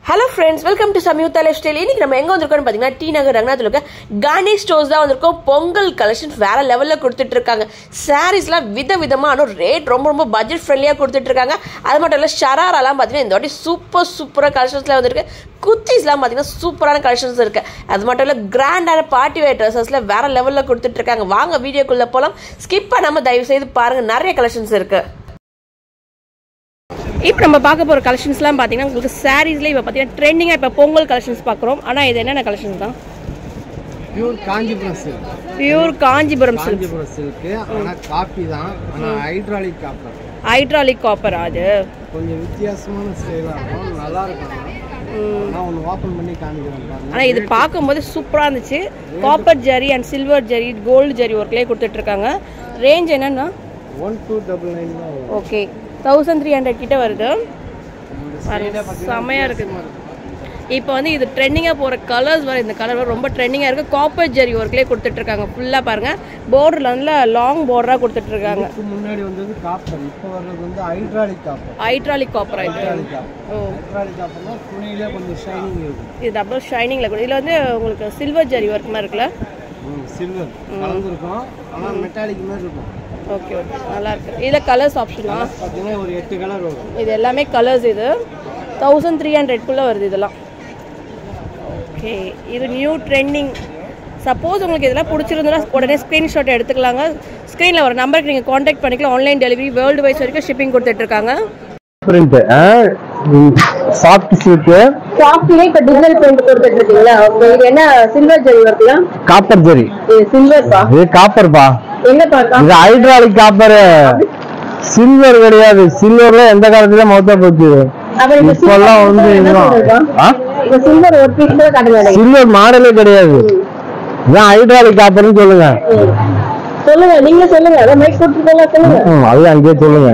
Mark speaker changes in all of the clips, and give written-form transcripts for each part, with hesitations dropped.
Speaker 1: Hello friends, welcome to Samyukta Lifestyle. இன்னைக்கு நம்ம எங்க வந்திருக்கோம்னு பாத்தீங்கன்னா டி நகர் ரங்கநாத்ல இருக்க கார்னிஷ் ஸ்டோர்ஸ் தான் வந்திருக்கோம். பொங்கல் கலெக்ஷன்ஸ் வேற லெவல்ல கொடுத்துட்டு இருக்காங்க. சாரீஸ்லாம் விதவிதமான ரேட் ரொம்ப பட்ஜெட் ஃப்ரெண்ட்லியா கொடுத்துட்டு இருக்காங்க. அது மட்டும் இல்ல ஷராராலாம் பாத்தீங்கன்னா இந்த வாட்டி சூப்பரா கலெக்ஷன்ஸ்ல வந்திருக்கு. குர்த்திஸ்லாம் பாத்தீங்கன்னா சூப்பரான கலெக்ஷன்ஸ் இருக்கு. அது மட்டும் இல்ல கிராண்டான பார்ட்டி வேர் ட்ரெஸ்ஸஸ்ல வேற லெவல்ல கொடுத்துட்டு இருக்காங்க. வாங்க வீடியோக்குள்ள போலாம். ஸ்கிப் பண்ணாம தயவு செய்து பாருங்க, நிறைய கலெக்ஷன்ஸ் இருக்கு. இப்போ நம்ம பார்க்க போகிற கலெக்ஷன்ஸ்லாம் பார்த்தீங்கன்னா உங்களுக்கு சாரீஸ்ல இப்போ பார்த்தீங்கன்னா ட்ரெண்டிங்காக இப்போ பொங்கல் கலெக்ஷன்ஸ் பார்க்குறோம். ஆனால் இது என்னென்ன கலெக்ஷன்ஸ் தான்?
Speaker 2: Pure Kanchipuram silk.
Speaker 1: Pure Kanchipuram
Speaker 2: silk. ஆனால் காப்பி தான், ஆனால் ஹைட்ராலிக் காப்பர்.
Speaker 1: Hydraulic copper. அது
Speaker 2: கொஞ்சம் வித்தியாசமான ஸ்டைலாக இருக்கும், நல்லா இருக்கும். நான் ஒன்று ஓப்பன் பண்ணி காமிக்கிறேன்.
Speaker 1: ஆனால் இது பார்க்கும்போது சூப்பராக இருந்துச்சு. Copper zari and silver zari, gold zari ஒர்க்லேயே கொடுத்துட்ருக்காங்க. ரேஞ்ச் என்னன்னா
Speaker 2: 1299.
Speaker 1: ஓகே, 1300 கிட்ட வருது. செம்மையாக இருக்குது. இப்போ வந்து இது ட்ரெண்டிங்காக போகிற கலர்ஸ் வர, இந்த கலர் ரொம்ப ட்ரெண்டிங்காக இருக்குது. காப்பர் ஜரி ஒர்க்லேயே கொடுத்துட்ருக்காங்க. ஃபுல்லாக பாருங்கள், பார்டரில் நல்லா லாங் பார்டராக கொடுத்துட்ருக்காங்க.
Speaker 2: முன்னாடி வந்தது காப்பர், இப்போ வர்றது வந்து ஹைட்ராலிக் காப்பர்.
Speaker 1: ஹைட்ராலிக் காப்பர் ஆகிட்டு.
Speaker 2: ஓ, ஹைட்ராலிக் காப்பர்னா துணியிலே கொஞ்சம் ஷைனிங் இருக்கும்.
Speaker 1: இது டபுள் ஷைனிங்கில் கூட. இதில் வந்து உங்களுக்கு சில்வர் ஜரி ஒர்க் மாதிரி இருக்குல்ல?
Speaker 2: சில்வர் கலந்துருக்கும், ஆனால் மெட்டாலிக் மாதிரி இருக்கும்.
Speaker 1: ஓகே ஓகே, நல்லா இருக்கு. இதில் கலர்ஸ் ஆப்ஷன்லாம்
Speaker 2: பார்த்தீங்கன்னா ஒரு 8 கலர் வரும்.
Speaker 1: இது எல்லாமே கலர்ஸ். இது 1300 வருது இதெல்லாம். ஓகே, இது நியூ ட்ரெண்டிங். சப்போஸ் உங்களுக்கு இதெல்லாம் பிடிச்சிருந்தா உடனே ஸ்க்ரீன்ஷாட் எடுத்துக்கலாங்க. ஸ்க்ரீனில் ஒரு நம்பருக்கு நீங்கள் காண்டாக்ட் பண்ணிக்கலாம். ஆன்லைன் டெலிவரி வேர்ல்டு வைஸ் வரைக்கும் ஷிப்பிங் கொடுத்துட்ருக்காங்க.
Speaker 2: Print soft silk.
Speaker 1: சாஃப்ட்லயே இப்ப டிஜிட்டல் பிரிண்ட் கொடுத்துட்டு இருக்கீங்களா? ஓகே, இது என்ன சில்வர் ஜரி வர்க்கல?
Speaker 2: காப்பர் ஜரி.
Speaker 1: இது சில்வர் பா.
Speaker 2: இது காப்பர் பா.
Speaker 1: எங்க பாக்க? இது
Speaker 2: ஹைட்ராலிக் காப்பர், சில்வர் கிடையாது. சில்வர்ல எந்த காலத்துல மொத்த போச்சு. இப்பெல்லாம் வந்து
Speaker 1: இது சில்வர் ஒரு பீஸ் கூட காட்டுங்க.
Speaker 2: சில்வர் மாடலே கிடையாது. இதான் ஹைட்ராலிக் காப்பர்னு சொல்லுங்க.
Speaker 1: சொல்லுங்க, நீங்க சொல்லுங்க. அத மைக் கொடுத்துட்டீங்களா? சொல்லுங்க.
Speaker 2: அது அங்கேயே சொல்லுங்க.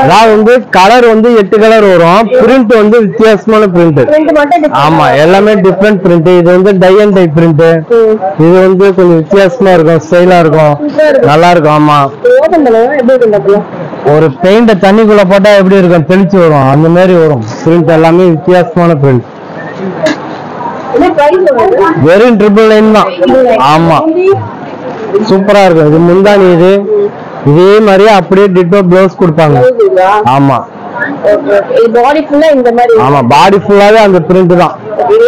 Speaker 2: அதாவது வந்து கலர் வந்து 8 கலர் வரும். பிரிண்ட் வந்து வித்தியாசமான பிரிண்ட். ஆமா, எல்லாமே டிஃபரெண்ட் பிரிண்ட். இது வந்து டை அண்ட் டை பிரிண்ட். இது வந்து கொஞ்சம் வித்தியாசமா இருக்கும், ஸ்டைலா இருக்கும், நல்லா இருக்கும். ஆமா, ஒரு பெயிண்ட தண்ணிக்குள்ள போட்டா எப்படி இருக்கும், தெளிச்சு வரும், அந்த மாதிரி வரும். பிரிண்ட் எல்லாமே வித்தியாசமான பிரிண்ட். வெறும் 999 தான். ஆமா, சூப்பரா இருக்கும். இது முந்தானி. இது இதே மாதிரியே அப்படியே டிட்டோ ப்ளவுஸ் கொடுப்பாங்க. ஆமா,
Speaker 1: பாடி ஃபுல்லா இந்த மாதிரி.
Speaker 2: ஆமா, பாடி ஃபுல்லாவே அந்த பிரிண்ட் தான்.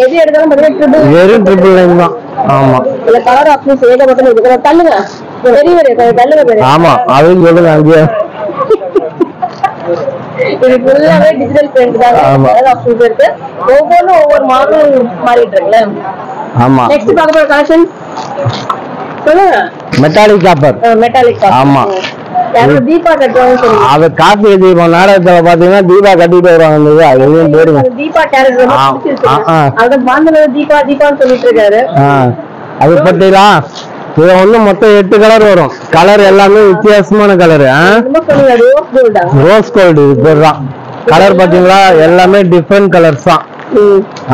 Speaker 1: எது எடுத்தாலும் பாத்தீங்கன்னா
Speaker 2: வெறும் 999 தான். ஆமா,
Speaker 1: இல்ல கலர் ஆப்ஷன்ஸ் ஏகப்பட்டது இருக்கு. தள்ளுங்க, பெரிய தள்ளுங்க.
Speaker 2: ஆமா, அதுவும் சொல்லுங்க அங்கேயே.
Speaker 1: இது ஃபுல்லாவே டிஜிட்டல் பிரிண்ட் தான். கலர் ஆப்ஷன்ஸ் இருக்கு. ஒவ்வொரு மாடல் மாறிட்டு இருக்குல.
Speaker 2: ஆமா,
Speaker 1: நெக்ஸ்ட் பார்க்க போற கலெக்ஷன் சொல்லுங்க.
Speaker 2: Metallic copper.
Speaker 1: Metallic copper.
Speaker 2: ஆமா,
Speaker 1: தீபா கட்டுவாங்க சொல்லுங்க.
Speaker 2: அது கார்த்திகை தீபம் நாடகத்துல பாத்தீங்கன்னா தீபா கட்டிட்டு வருவாங்க. அதையும் போடுங்க.
Speaker 1: தீபா கேரக்டர் அத பாந்தல தீபான்னு சொல்லிட்டு இருக்காரு.
Speaker 2: அது பத்திலா இது ஒண்ணு மொத்தம் 8 கலர் வரும். கலர் எல்லாமே வித்தியாசமான கலரு. ரோஸ் கோல்டு இது பேர் தான். கலர் பாத்தீங்களா, எல்லாமே டிஃபரெண்ட் கலர்ஸ் தான்.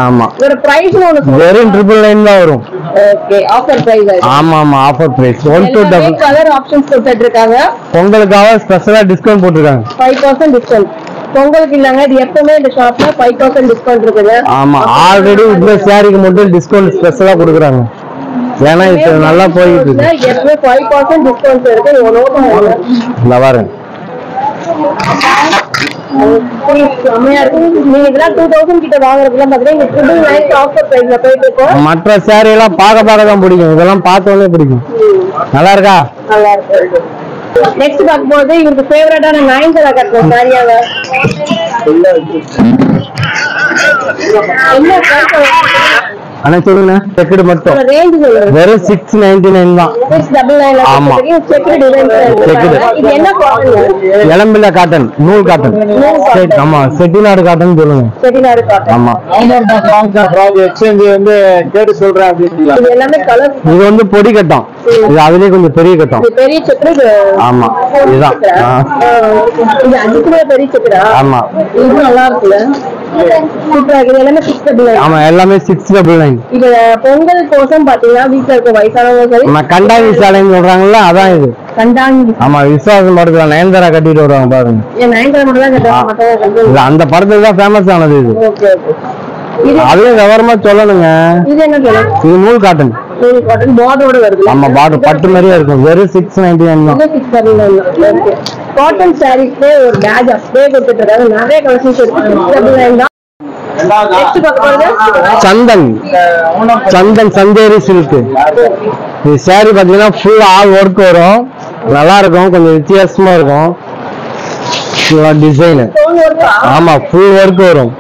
Speaker 2: ஆமா, வெறும் 999 தான் வரும்.
Speaker 1: Okay, offer price.
Speaker 2: ஆமா ஆமா, ஆஃபர் பிரைஸ். 12
Speaker 1: கலர் ஆப்ஷன்ஸ் கொடுத்துட்டு இருக்காங்க.
Speaker 2: பொங்கலுக்காக ஸ்பெஷலா டிஸ்கவுண்ட் போட்டுருக்காங்க.
Speaker 1: 5% டிஸ்கவுண்ட். பொங்கலுக்கு இல்லங்க, இது எப்பவுமே இந்த ஷாப்ல 5% டிஸ்கவுண்ட் இருக்குது.
Speaker 2: ஆமா, ஆல்ரெடி இந்த சாரிக்கு மட்டும் டிஸ்கவுண்ட் ஸ்பெஷலா கொடுக்குறாங்க. ஏன்னா இது நல்லா போயிட்டு இருக்கு.
Speaker 1: எப்பவுமே 5% டிஸ்கவுண்ட் இருக்கு. இவ்வளவு
Speaker 2: நல்லா பாருங்க. மற்ற சாரி எல்லாம் பார்க்க தான் பிடிக்கும். இதெல்லாம் பார்த்தோன்னே பிடிக்கும். நல்லா இருக்கா?
Speaker 1: நல்லா இருக்கு. நெக்ஸ்ட் பார்க்கும்போது இவருக்கு ஃபேவரட்டான 9 கட்டுற சாரியாங்க.
Speaker 2: ஆனா சொல்லுங்க, செக்குடு மட்டும் வெறும் 699 தான்.
Speaker 1: 699.
Speaker 2: ஆமா, இளம்பிள்ளை காட்டன், நூல் காட்டன். ஆமா, செட்டிநாடு காட்டன் சொல்லுங்க.
Speaker 1: செட்டிநாடு காட்டன்.
Speaker 2: ஆமா, எக்ஸ்சேஞ்ச் வந்து கேட்டு சொல்றேன் அப்படின்னு.
Speaker 1: இது எல்லாமே கலர்.
Speaker 2: இது வந்து பொடி கட்டம். இது அதுலயே கொஞ்சம் பெரிய கட்டம்.
Speaker 1: பெரிய செக்குடு. ஆமா,
Speaker 2: இதுதான்.
Speaker 1: இது அதுக்குமே பெரிய செக்குடா.
Speaker 2: ஆமா,
Speaker 1: இது நல்லா இருக்குல்ல. சூப்பரா இருக்கு. எல்லாமே 699.
Speaker 2: ஆமா, எல்லாமே 699.
Speaker 1: இது பொங்கல் கோசம் பாத்தீங்கன்னா வீட்டுல இருக்க வயசானவங்க சரி
Speaker 2: கண்டாங்கி சாலைன்னு சொல்றாங்கல்ல, அதான் இது. ஆமா விஸ்வாசம் படத்துல நயன்தாரா கட்டிட்டு வருவாங்க பாருங்க. அந்த படத்துக்கு தான் ஃபேமஸ் ஆனது இது. அதுவும் விவரமா சொல்லணுங்க. இது நூல் காட்டன். ஆமா பார்டர் பட்டு மாதிரியே இருக்கும். வெறும் 699 தான்.
Speaker 1: காட்டன் சாரீஸ்ல ஒரு பேட்ச் அப்படியே கொடுத்துட்டு நிறைய கலெக்ஷன்ஸ் இருக்கு.
Speaker 2: சந்தன் சந்தேரி சில்க். இது சாரி பாத்தீங்கன்னா ஃபுல் ஆல் ஒர்க் வரும். நல்லா இருக்கும். கொஞ்சம் வித்தியாசமா இருக்கும் டிசைன். ஆமா ஃபுல் ஒர்க் வரும்.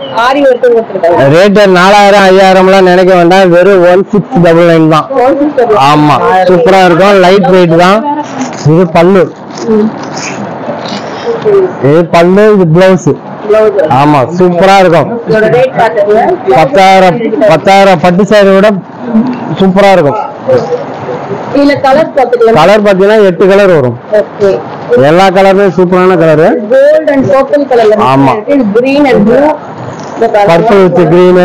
Speaker 2: ரேட் 4000 5000 நினைக்க வேண்டாம். வெறும் 1699 தான். ஆமா சூப்பரா இருக்கும். லைட் வெயிட் தான். இது பல்லு. இது பல்லு. இது பிளவுஸ். ஆமா சூப்பரா இருக்கும். 10,000 பட்டு சாரி விட சூப்பரா இருக்கும். கலர் பாத்தீங்கன்னா 8 கலர் வரும். எல்லா கலருமே சூப்பரான கலர்.
Speaker 1: கோல்ட் அண்ட் பர்பிள் கலர்ல.
Speaker 2: ஆமா
Speaker 1: green and blue,
Speaker 2: purple with green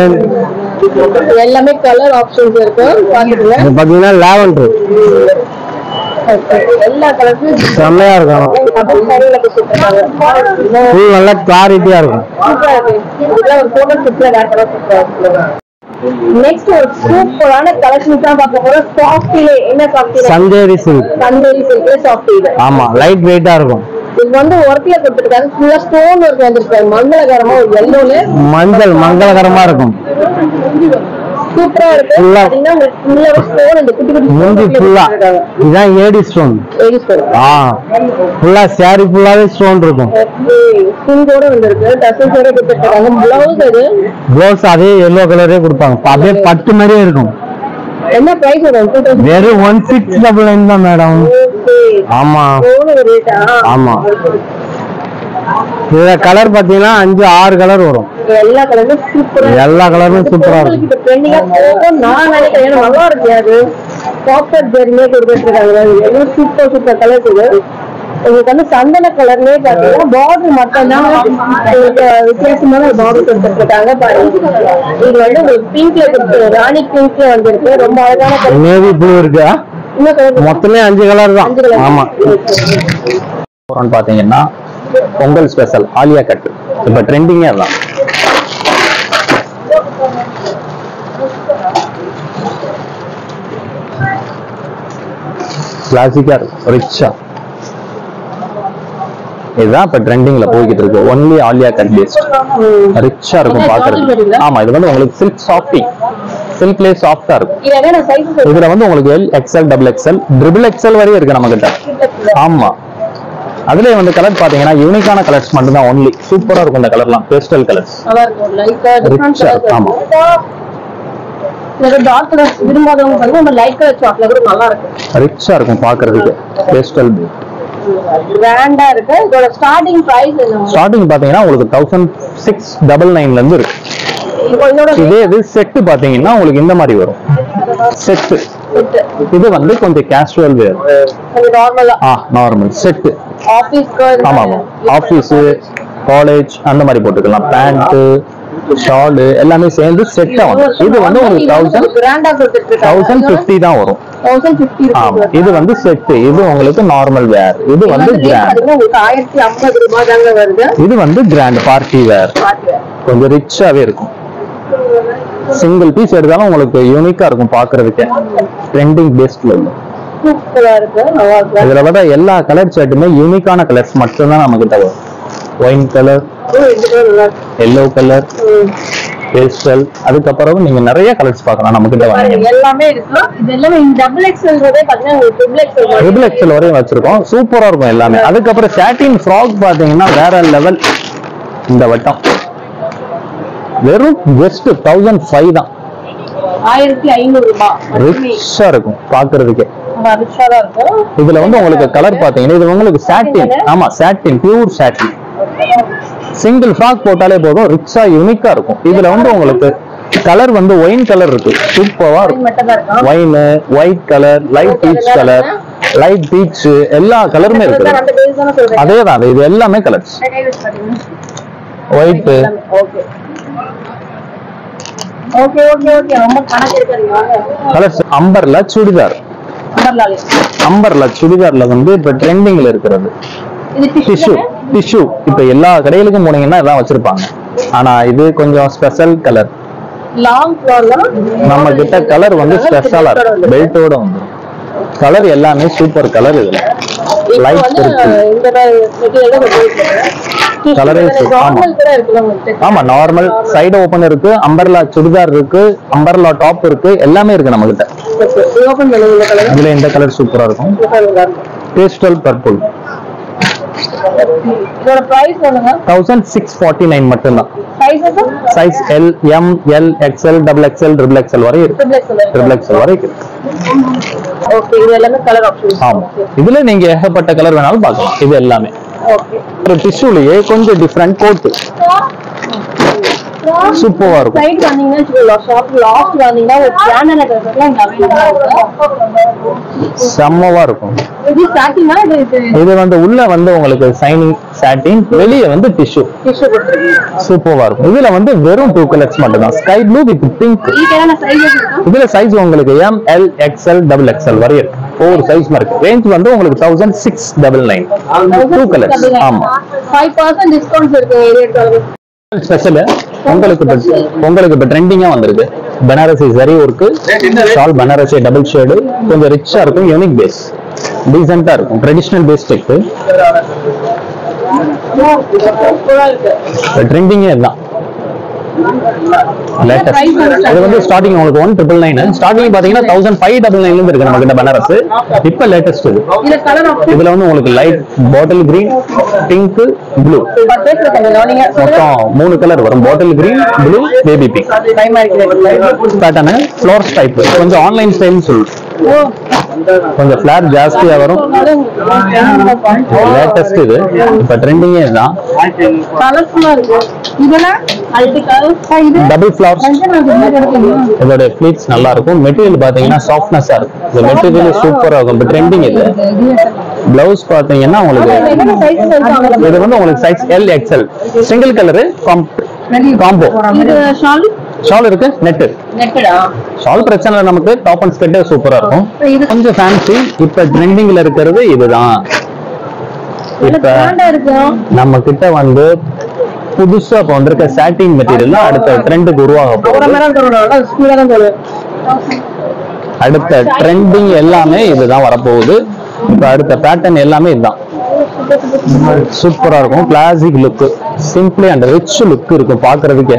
Speaker 1: எல்லாமே கலர் ஆப்ஷன்ஸ் இருக்கு. பாத்தீங்கன்னா
Speaker 2: இது பாத்தீங்கன்னா லாவெண்டர்.
Speaker 1: எல்லா கலர்ஸும்
Speaker 2: செம்மையா இருக்கும். ஃபுல் நல்ல கிளாரிட்டியா இருக்கும்.
Speaker 1: இதெல்லாம் ஒரு போட்டோ ஷூட்ல வேற கலர். நெக்ஸ்ட் ஒரு சூப்பரான கலெக்ஷன்ஸ் தான் பார்க்க போறோம். சாஃப்ட்ல என்ன சாஃப்ட்?
Speaker 2: சந்தேரி சில்க்.
Speaker 1: சந்தேரி சில்க்ல சாஃப்ட். ஆமா
Speaker 2: லைட் வெயிட்டா இருக்கும்.
Speaker 1: இது வந்து ஒர்க்ல கொடுத்திருக்காங்க. ஃபுல்லா ஸ்டோன் ஒர்க் வந்திருக்கு. மங்களகரமா ஒரு yellowல
Speaker 2: மங்களகரமா இருக்கும்.
Speaker 1: சூப்பரா இருக்கு. பாத்தீங்கன்னா ஃபுல்லா ஸ்டோன் இந்த குட்டி குட்டி
Speaker 2: முந்தி ஃபுல்லா இதான் ஏடி ஸ்டோன். ஃபுல்லா சாரி ஃபுல்லாவே ஸ்டோன் இருக்கும்.
Speaker 1: சிங்கோட வந்திருக்கு. டசல்ஸோட கொடுத்திருக்காங்க. ப்ளவுஸ்
Speaker 2: அதே yellow கலரே கொடுப்பாங்க. அப்படியே பட்டு மாதிரியே இருக்கும்.
Speaker 1: என்ன பிரைஸ் வரும்?
Speaker 2: வெறும் 1699 தான் மேடம். ஆமா ஆமா. இந்த கலர் பாத்தீங்கன்னா 5-6 கலர் வரும்.
Speaker 1: எல்லா கலருமே சூப்பரா.
Speaker 2: எல்லா கலருமே சூப்பரா இருக்கும்.
Speaker 1: ட்ரெண்டிங்கா போகும் நான் நினைக்கிறேன். நல்லா இருக்கு. அது காப்பர் ஜெர்மே கொடுத்துருக்காங்க. எல்லாம் சூப்பர் கலர்ஸ் இது. உங்களுக்கு வந்து சந்தன கலர்லயே பாத்தீங்கன்னா பார்டர் மட்டும் தான் உங்களுக்கு வித்தியாசமான பார்டர் கொடுத்துருக்காங்க. பாருங்க இது வந்து உங்களுக்கு பிங்க்ல கொடுத்து ராணி பிங்க்ல வந்திருக்கு. ரொம்ப அழகான கலர்.
Speaker 2: நேவி ப்ளூ இருக்கு. மொத்தமே 5 கலர் தான். ஆமா
Speaker 3: பாத்தீங்கன்னா பொங்கல் ஸ்பெஷல் ஆலியா கட் இப்ப ட்ரெண்டிங்கே தான். கிளாசிக்கா ரிச்சா இதுதான் இப்ப ட்ரெண்டிங்ல போய்கிட்டு இருக்கு. ஒன்லி ஆலியா கட் பேஸ்ட் ரிச்சா இருக்கும் பாக்குறது. ஆமா இது வந்து உங்களுக்கு சில்க் சாஃப்டிங். சில்க்லயே சாஃப்டா இருக்கும். இதுல வந்து உங்களுக்கு L XL XXL XXL வரையும் இருக்கு நம்ம கிட்ட. ஆமா அதுலயே வந்து கலர் பாத்தீங்கன்னா யூனிக்கான கலர்ஸ் மட்டும் தான். ஒன்லி சூப்பரா இருக்கும் இந்த கலர்லாம். Pastel colours. ஆமா
Speaker 1: டார்க் கலர்ஸ் விரும்பாதவங்க வந்து நம்ம லைட் கலர் சாக்லேட் கூட நல்லா இருக்கும்.
Speaker 3: ரிச்சா இருக்கும் பாக்குறதுக்கு. பேஸ்டல்
Speaker 1: கிராண்டா இருக்கு. இதோட ஸ்டார்டிங் பிரைஸ் என்ன?
Speaker 3: ஸ்டார்டிங் பாத்தீங்கன்னா உங்களுக்கு 1699 ல இருந்து இருக்கு. இதே இது செட் பாத்தீங்கன்னா உங்களுக்கு இந்த மாதிரி வரும். செட் இது வந்து கொஞ்சம் கேஷுவல் வேர்.
Speaker 1: நார்மலா
Speaker 3: நார்மல் செட்.
Speaker 1: ஆபீஸ்க்கு
Speaker 3: ஆமா ஆபீஸ் காலேஜ் அந்த மாதிரி போட்டுக்கலாம். பேண்ட் ஷால் எல்லாமே சேர்ந்து செட்டா வரும். இது வந்து உங்களுக்கு 1050 தான் வரும். 1050. ஆமா இது வந்து செட். இது உங்களுக்கு நார்மல் வேர். இது வந்து கிராண்ட்.
Speaker 1: உங்களுக்கு 1050 ரூபாய் தாங்க வருது.
Speaker 3: இது வந்து கிராண்ட் பார்ட்டி வேர். கொஞ்சம் ரிச்சாவே இருக்கும். சிங்கிள் பீஸ் எடுத்தாலும் உங்களுக்கு யூனிக்கா இருக்கும் பாக்குறதுக்கு. ட்ரெண்டிங் பேஸ்ட்ல
Speaker 1: சூப்பரா இருக்கு. நல்லா இருக்கு.
Speaker 3: இதுல வர எல்லா கலர் சார்ட்டுமே யூனிக்கான கலர்ஸ் மட்டும் தான் நம்ம கிட்ட வரும். Wine colour, yellow colour, pastel, அதுக்கப்புறம் நீங்க நிறைய கலர்ஸ் பார்க்கலாம் நம்ம கிட்ட.
Speaker 1: எல்லாமே இருக்கு. இது எல்லாமே டபுள் எக்ஸ்எல் வரை பாத்தீங்கன்னா
Speaker 3: ட்ரிபிள் எக்ஸ்எல் வரையும் வச்சிருக்கோம். சூப்பரா இருக்கும் எல்லாமே. அதுக்கப்புறம் சாட்டின் ஃப்ராக் பாத்தீங்கன்னா வேற லெவல். இந்த வட்டம் வெறும் ஜஸ்ட் 1005 தான்.
Speaker 1: 1500 ரூபாய்.
Speaker 3: ரிச்சா இருக்கும் பாக்குறதுக்கு.
Speaker 1: ரிச்சா இருக்கும்.
Speaker 3: இதுல வந்து உங்களுக்கு கலர் பாத்தீங்கன்னா இது உங்களுக்கு சாட்டின். ஆமா சாட்டின், பியூர் சாட்டின். சிங்கிள் ஃப்ராக் போட்டாலே போதும். ரிச்சா யூனிக்கா இருக்கும். இதுல வந்து உங்களுக்கு கலர் வந்து ஒயின் கலர் இருக்கு. சூப்பரா இருக்கும். Wine, white colour, light peach colour, light peach எல்லா கலருமே இருக்கு. அதேதான் இது எல்லாமே colours. White colours. Umbrella churidar. Umbrella சுடிதார்ல வந்து இப்ப ட்ரெண்டிங்ல இருக்கிறது டிஷ்யூ. இப்ப எல்லா கடைகளுக்கும் போனீங்கன்னா இதான் வச்சிருப்பாங்க. ஆனா இது கொஞ்சம் ஸ்பெஷல் கலர். நம்ம கிட்ட கலர் வந்து ஸ்பெஷலா இருக்கு. பெல்ட்டோட வந்து கலர் எல்லாமே சூப்பர் கலர். இதுல லைட் இருக்கு. கலரே ஆமா நார்மல் சைடு ஓபன் இருக்கு, அம்பர்லா சுடிதார் இருக்கு, அம்பர்லா டாப் இருக்கு, எல்லாமே இருக்கு நம்ம கிட்ட. இதுல இந்த கலர் சூப்பரா இருக்கும். Pastel purple.
Speaker 4: இதோட பிரைஸ் சொல்லுங்க.
Speaker 3: 1649 மட்டும்தான். Size L, M, L, XL, XXL, XXL வரை இருக்கு. XXL வரை இருக்கு.
Speaker 4: ஓகே, இது எல்லாமே கலர் ஆப்ஷன்ஸ்.
Speaker 3: ஆமா, இதுல நீங்க ஏகப்பட்ட கலர் வேணாலும் பார்க்கலாம். இது எல்லாமே
Speaker 4: ஓகே.
Speaker 3: ஒரு டிஷ்யூலயே கொஞ்சம் டிஃபரண்ட் கோட் சூப்பரா இருக்கும்.
Speaker 4: சைடு வந்தீங்கன்னா ஷாப் லாஸ்ட் வந்தீங்கன்னா ஒரு பிராண்டட் கலர்ஸ்லாம்
Speaker 3: செம்மவா இருக்கும்.
Speaker 4: இது சாட்டினா
Speaker 3: இது வந்து உள்ள வந்து உங்களுக்கு சைனிங் சாட்டின், வெளியே வந்து டிஷ்யூ சூப்பரா இருக்கும். இதுல வந்து வெறும் 2 கலர்ஸ் மட்டும் தான், ஸ்கை ப்ளூ வித் பிங்க். இதுல சைஸ் உங்களுக்கு M, L, XL, XXL வரை இருக்கு. ஒவ்வொரு சைஸ் இருக்கு. ரேஞ்ச் வந்து உங்களுக்கு 1699. 2 கலர்ஸ். ஆமா,
Speaker 4: 5% டிஸ்கவுண்ட் இருக்கு.
Speaker 3: ஸ்பெஷல் உங்களுக்கு இப்ப ட்ரெண்டிங்கா வந்திருக்கு. Banarasi zari work shawl, Banarasi double shade, கொஞ்சம் ரிச்சா இருக்கும், யூனிக் பேஸ், டீசென்ட்டா இருக்கும், ட்ரெடிஷனல் பேஸ் டெக். ட்ரெண்டிங்கே இதுதான். இது வந்து ஸ்டார்டிங் உங்களுக்கு 1999. ஸ்டார்டிங் பாத்தீங்கன்னா 1599 இருந்து இருக்கு நம்ம கிட்ட பனாரஸ். இப்ப லேட்டஸ்ட் இது. இதுல வந்து உங்களுக்கு light bottle green, pink, blue, மொத்தம் 3 கலர் வரும். Bottle green, blue, baby pink pattern. Floors type, கொஞ்சம் ஆன்லைன் ஸ்டைல்னு சொல்லுவோம். கொஞ்சம் ஃபிளாட் ஜாஸ்தியா வரும். லேட்டஸ்ட் இது. இப்ப ட்ரெண்டிங்கே இதுதான். Double flowers. இதோட ஃபிளீட்ஸ் நல்லா இருக்கும். மெட்டீரியல் பாத்தீங்கன்னா சாஃப்ட்னஸா இருக்கும். இந்த மெட்டீரியல் சூப்பரா இருக்கும். இப்ப ட்ரெண்டிங் இது. பிளவுஸ் பாத்தீங்கன்னா உங்களுக்கு இது வந்து உங்களுக்கு size L, XL, single colour combo. Shawl இருக்கு, நெட் ஷால் பிரச்சனை இல்லை. நமக்கு டாப் அண்ட் ஸ்கர்ட் சூப்பரா இருக்கும். கொஞ்சம் ஃபேன்சி. இப்ப ட்ரெண்டிங்ல இருக்கிறது இதுதான். இப்ப நம்ம கிட்ட வந்து புதுசா இப்ப வந்திருக்க சாட்டின் மெட்டீரியல் அடுத்த ட்ரெண்டுக்கு உருவாக போகுது. அடுத்த ட்ரெண்டிங் எல்லாமே இதுதான் வரப்போகுது. இப்ப அடுத்த பேட்டர்ன் எல்லாமே இதுதான். சூப்பரா இருக்கும். Classic look, simply and rich look இருக்கும் பாக்குறதுக்கு.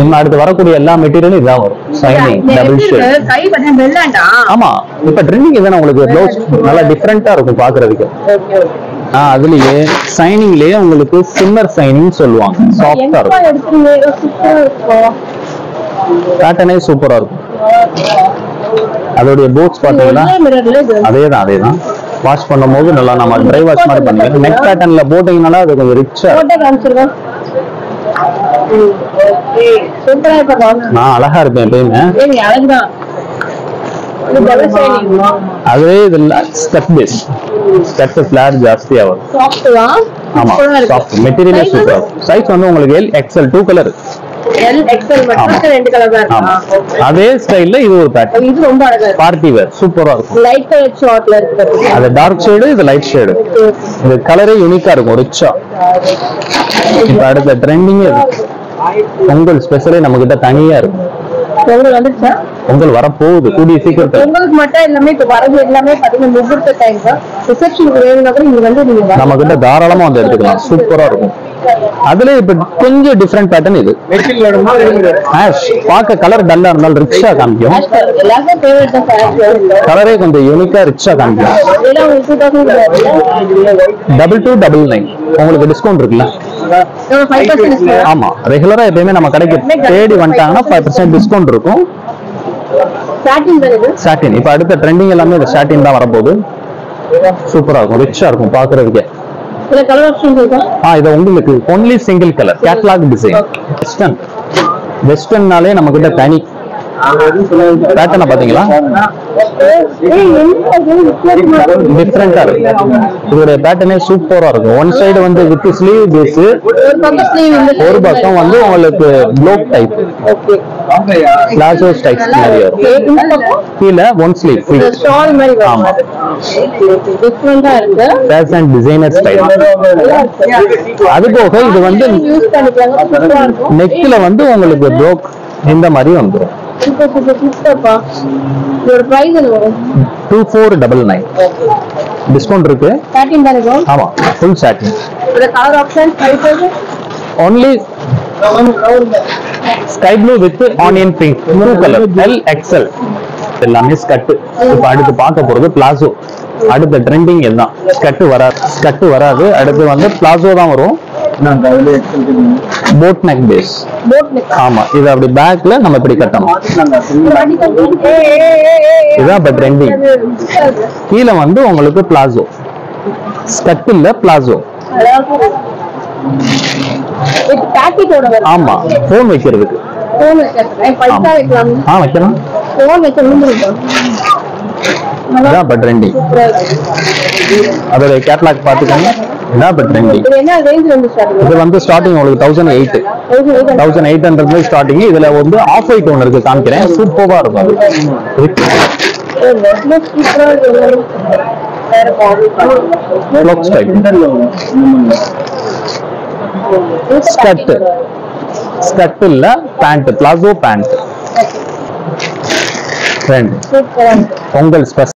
Speaker 3: இன்னும் அடுத்து வரக்கூடிய எல்லா மெட்டீரியலும் இதான் வரும். Signing, double shade. ஆமா, இப்ப ட்ரெண்டிங் இதுதான். உங்களுக்கு ப்ளவுஸ் நல்லா டிஃபரெண்டா இருக்கும் பாக்குறதுக்கு. அதுலயே சைனிங்லயே உங்களுக்கு சிம்மர் சைனிங் சொல்லுவாங்க. சாஃப்டா இருக்கும். பேட்டர்னே சூப்பரா இருக்கும். அதோடைய போட்ஸ் பாத்தீங்கன்னா அதேதான். வாஷ் பண்ணும்போது நல்லா நம்ம ட்ரை வாஷ் மாதிரி பண்ணுங்க. நெக் பேட்டர்ன்ல போட்டீங்கன்னா அது கொஞ்சம் ரிச்சா. நான் அழகா இருப்பேன் எப்பயுமே. அதுவே இதுல ஸ்டெப் பேஸ், ஸ்டெப் ஃபிளாட் ஜாஸ்தியா வரும். ஆமா, சாஃப்ட் மெட்டீரியல் சூப்பரா இருக்கும். சைஸ் வந்து உங்களுக்கு L, XL 2 கலர். அதே ஸ்டைல்ல இது ஒரு பேட்டர்ன். இது ரொம்ப அழகா இருக்கு. பார்ட்டி வேர் சூப்பரா இருக்கும். லைட் கலர் ஷார்ட்ல இருக்கு. அது டார்க் ஷேடு, இது லைட் ஷேடு. இது கலரே யூனிக்கா இருக்கும், ரிச்சா. இப்ப அடுத்த ட்ரெண்டிங் பொங்கல் ஸ்பெஷலே நம்ம கிட்ட தனியா இருக்கும். பொங்கல் வந்துச்சா? பொங்கல் வரப்போகுது கூடிய சீக்கிரத்துல. பொங்கலுக்கு மட்டும் எல்லாமே இப்ப வரது எல்லாமே பாத்தீங்கன்னா முகூர்த்த டைம் தான். ரிசப்ஷனுக்கு வேணும்னா கூட இங்க வந்து நீங்க நம்ம கிட்ட தாராளமா வந்து எடுத்துக்கலாம். சூப்பரா இருக்கும். அதுல இப்ப கொஞ்சம் டிஃபரெண்ட் பேட்டர்ன் இது. ஆஷ் பாக்க கலர் டல்லா இருந்தாலும் ரிச்சா காமிக்கும். கலரே கொஞ்சம் யூனிக்கா ரிச்சா காமிக்கும். 2299 உங்களுக்கு டிஸ்கவுண்ட் இருக்குல்ல? ஆமா, ரெகுலரா எப்பயுமே நம்ம கடைக்கு தேடி வந்துட்டாங்கன்னா 5% டிஸ்கவுண்ட் இருக்கும். சாட்டின் இப்ப அடுத்த ட்ரெண்டிங் எல்லாமே இந்த சாட்டின் தான் வரப்போகுது. சூப்பரா இருக்கும், ரிச்சா இருக்கும் பாக்குறதுக்கே. இது உங்களுக்கு only single colour catalogue design. வெஸ்டர்ன்னாலே நம்ம கிட்ட தனி பேட்டர்னை பாத்தீங்களா டிஃப்ரெண்டா இருக்கு. இதோட பேட்டர்னே சூப்பரா இருக்கும். ஒன் சைடு வந்து வித் ஸ்லீவ் பேஸ், ஒரு பக்கம் வந்து உங்களுக்கு ப்ளோக் டைப் பிளாசோ ஸ்டைல்ஸ் மாதிரி வரும். கீழே ஒன் ஸ்லீவ் ஆமா ஃபேஷன் டிசைனர் ஸ்டைல். அது போக இது வந்து நெக்ல வந்து உங்களுக்கு ப்ளோக் இந்த மாதிரி வந்துடும். 2499 டிஸ்கவுண்ட் இருக்கு. ஆமா full satin. only sky blue with onion pink, blue color, LXL. எல்லாமே ஸ்கட். இப்ப அடுத்து பார்க்க போறது பிளாசோ. அடுத்த ட்ரெண்டிங் இதுதான். ஸ்கட் வராது. அடுத்து வந்து பிளாசோ தான் வரும். Boat neck base. ஆமா இது அப்படி பேக்ல நம்ம இப்படி கட்டணும். இதுதான் இப்ப ட்ரெண்டிங். கீழே வந்து உங்களுக்கு பிளாசோ. ஸ்கட் இல்ல பிளாசோ. ஆமா போன் வைக்கிறதுக்கு. வைக்கலாம். இதான் இப்ப ட்ரெண்டிங். அதோட கேட்டலாக் பாத்துக்கோங்க. இதான் இப்ப ட்ரெண்டிங். இது வந்து ஸ்டார்டிங் உங்களுக்கு 1800 ஸ்டார்டிங். இதுல வந்து ஆஃப் ஒயிட் ஒன்று இருக்கு, காமிக்கிறேன். சூப்பரா இருக்கும். ஸ்கட் இல்ல pant, palazzo pant. Pongal special.